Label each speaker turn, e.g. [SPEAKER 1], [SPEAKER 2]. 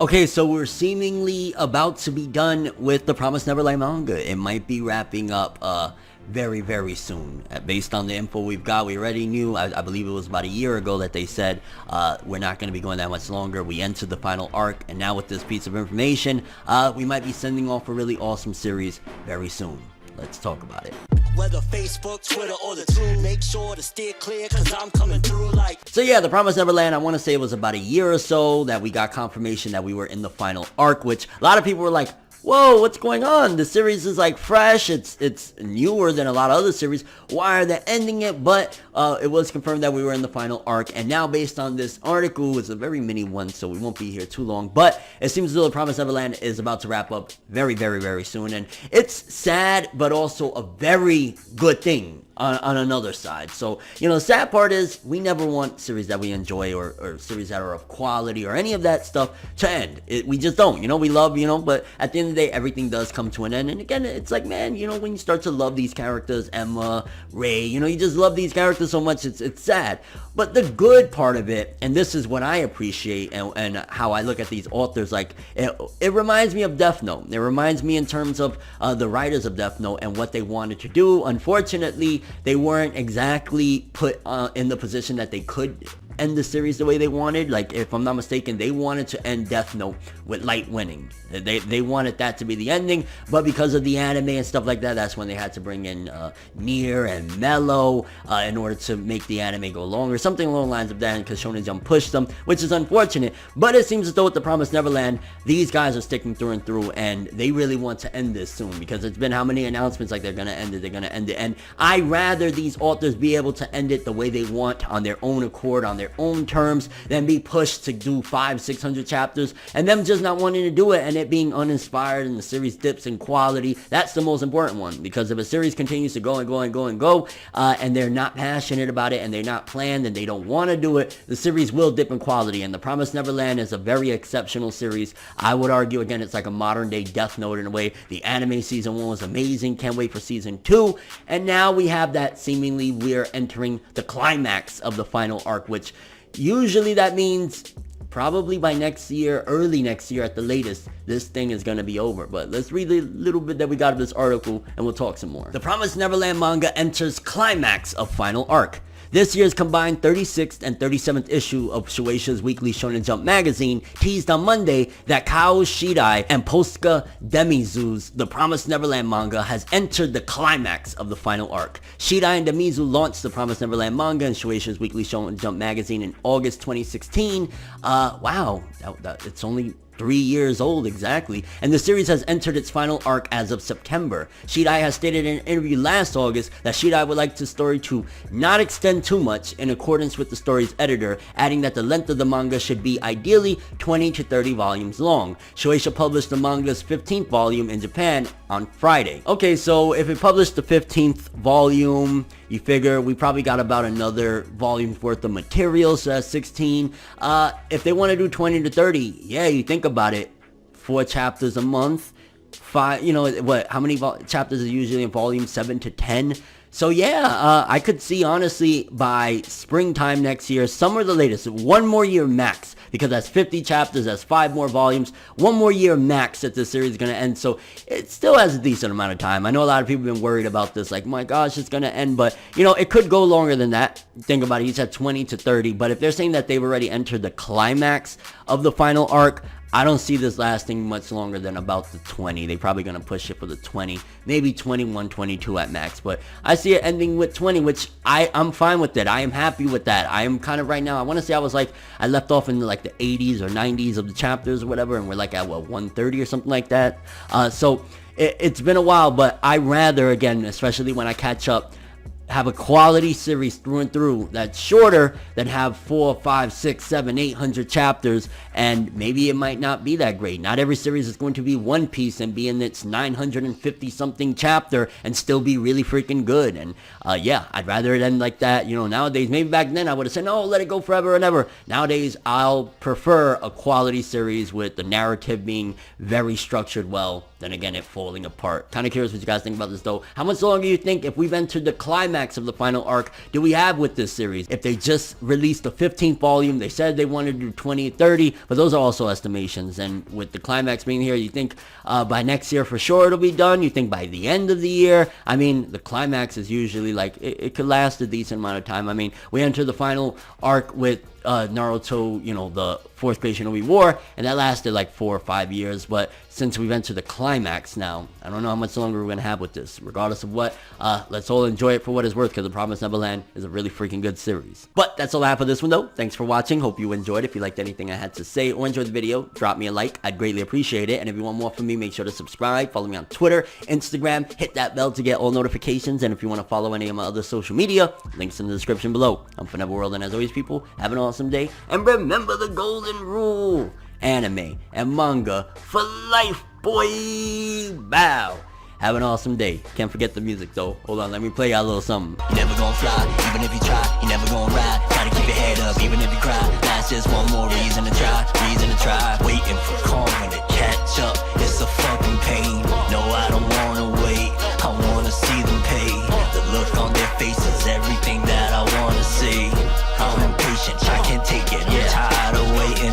[SPEAKER 1] Okay, so we're seemingly about to be done with the Promised Neverland manga. It might be wrapping up very, very soon. Based on the info we've got, we already knew, I believe it was about a year ago that they said we're not going to be going that much longer. We entered the final arc, and now with this piece of information, we might be sending off a really awesome series very soon. Let's talk about it.
[SPEAKER 2] Whether Facebook, Twitter, or the two, make sure to steer clear, cause I'm coming through like...
[SPEAKER 1] So yeah, The Promised Neverland, I want to say it was about a year or so that we got confirmation that we were in the final arc, which a lot of people were like, whoa, what's going on? The series is like fresh, it's newer than a lot of other series. Why are they ending it? But it was confirmed that we were in the final arc, and now based on this article, it's a very mini one, so we won't be here too long, but it seems as though The Promised Neverland is about to wrap up very, very, very soon, and it's sad, but also a very good thing. On another side. So, you know, the sad part is we never want series that we enjoy or series that are of quality or any of that stuff to end. We just don't, you know, we love, you know, but at the end of the day, everything does come to an end. And again, it's like, man, you know, when you start to love these characters, Emma, Ray, you know, you just love these characters so much, it's sad. But the good part of it, and this is what I appreciate and how I look at these authors, like, it reminds me of Death Note. It reminds me in terms of the writers of Death Note and what they wanted to do. Unfortunately, they weren't exactly put in the position that they could end the series the way they wanted. Like, if I'm not mistaken, they wanted to end Death Note with Light winning. They wanted that to be the ending, but because of the anime and stuff like that, that's when they had to bring in Nier and Mello in order to make the anime go longer, something along the lines of that, because Shonen Jump pushed them, which is unfortunate. But it seems as though with The Promised Neverland, these guys are sticking through and through, and they really want to end this soon, because it's been how many announcements like they're gonna end it, and I rather these authors be able to end it the way they want, on their own accord, on their own terms, than be pushed to do 500-600 chapters and them just not wanting to do it and it being uninspired and the series dips in quality. That's the most important one, because if a series continues to go and go and go and go and they're not passionate about it and they're not planned and they don't want to do it, the series will dip in quality. And The Promised Neverland is a very exceptional series. I would argue, again, it's like a modern day Death Note in a way. The anime season 1 was amazing, can't wait for season 2, and now we have that seemingly we're entering the climax of the final arc, which usually that means probably by next year, early next year at the latest, this thing is going to be over. But let's read a little bit that we got of this article and we'll talk some more. The Promised Neverland manga enters climax of final arc. This year's combined 36th and 37th issue of Shueisha's weekly Shonen Jump magazine teased on Monday that Kao Shidai and Posca Demizu's The Promised Neverland manga has entered the climax of the final arc. Shidai and Demizu launched The Promised Neverland manga in Shueisha's weekly Shonen Jump magazine in August 2016. Wow, it's only 3 years old exactly, and the series has entered its final arc as of September. Shidai has stated in an interview last August that Shidai would like the story to not extend too much in accordance with the story's editor, adding that the length of the manga should be ideally 20 to 30 volumes long. Shueisha published the manga's 15th volume in Japan on Friday. Okay, so if it published the 15th volume, you figure we probably got about another volume's worth of material, so that's 16. If they want to do 20 to 30, yeah, you think about it, 4 chapters a month, 5, you know, how many chapters are usually in volume? 7 to 10. So yeah, I could see honestly by springtime next year, summer the latest, 1 more year max, because that's 50 chapters, that's 5 more volumes, 1 more year max that the series is going to end. So it still has a decent amount of time. I know a lot of people have been worried about this, like, my gosh, it's going to end, but you know, it could go longer than that. Think about it, he said 20 to 30, but if they're saying that they've already entered the climax of the final arc, I don't see this lasting much longer than about the 20. They're probably going to push it for the 20, maybe 21, 22 at max. But I see it ending with 20, which I'm fine with it. I am happy with that. I am kind of right now, I want to say I left off in like the 80s or 90s of the chapters or whatever, and we're like at, 130 or something like that. So it's been a while, but I rather, again, especially when I catch up, have a quality series through and through that's shorter than have 4, 5, 6, 7, 800 chapters, and maybe it might not be that great. Not every series is going to be One Piece and be in its 950 something chapter and still be really freaking good. And yeah, I'd rather it end like that. You know, nowadays, maybe back then I would have said, no, let it go forever and ever. Nowadays, I'll prefer a quality series with the narrative being very structured well, than again it falling apart. Kind of curious what you guys think about this though. How much longer do you think, if we've entered the climax climax of the final arc do we have with this series? If they just released the 15th volume, they said they wanted to do 20, 30, but those are also estimations. And with the climax being here, you think by next year for sure it'll be done? You think by the end of the year? I mean, the climax is usually like, it could last a decent amount of time. I mean, we enter the final arc with Naruto, you know, the fourth Page Shinobi War, and that lasted like 4 or 5 years. But since we've entered the climax now, I don't know how much longer we're gonna have with this. Regardless of what, let's all enjoy it for what it's worth, because The Promised Neverland is a really freaking good series. But that's all I have for this one though. Thanks for watching. Hope you enjoyed. If you liked anything I had to say or enjoyed the video, drop me a like. I'd greatly appreciate it. And if you want more from me, make sure to subscribe. Follow me on Twitter, Instagram. Hit that bell to get all notifications. And if you want to follow any of my other social media, links in the description below. I'm ForneverWorld, and as always, people, have an awesome day. And remember the golden rule. Anime and manga for life, boy. Bow. Have an awesome day. Can't forget the music though. Hold on, let me play y'all a little something.
[SPEAKER 2] You never gonna fly, even if you try. You never gonna ride. Try to keep your head up, even if you cry. That's just one more reason to try. Waiting for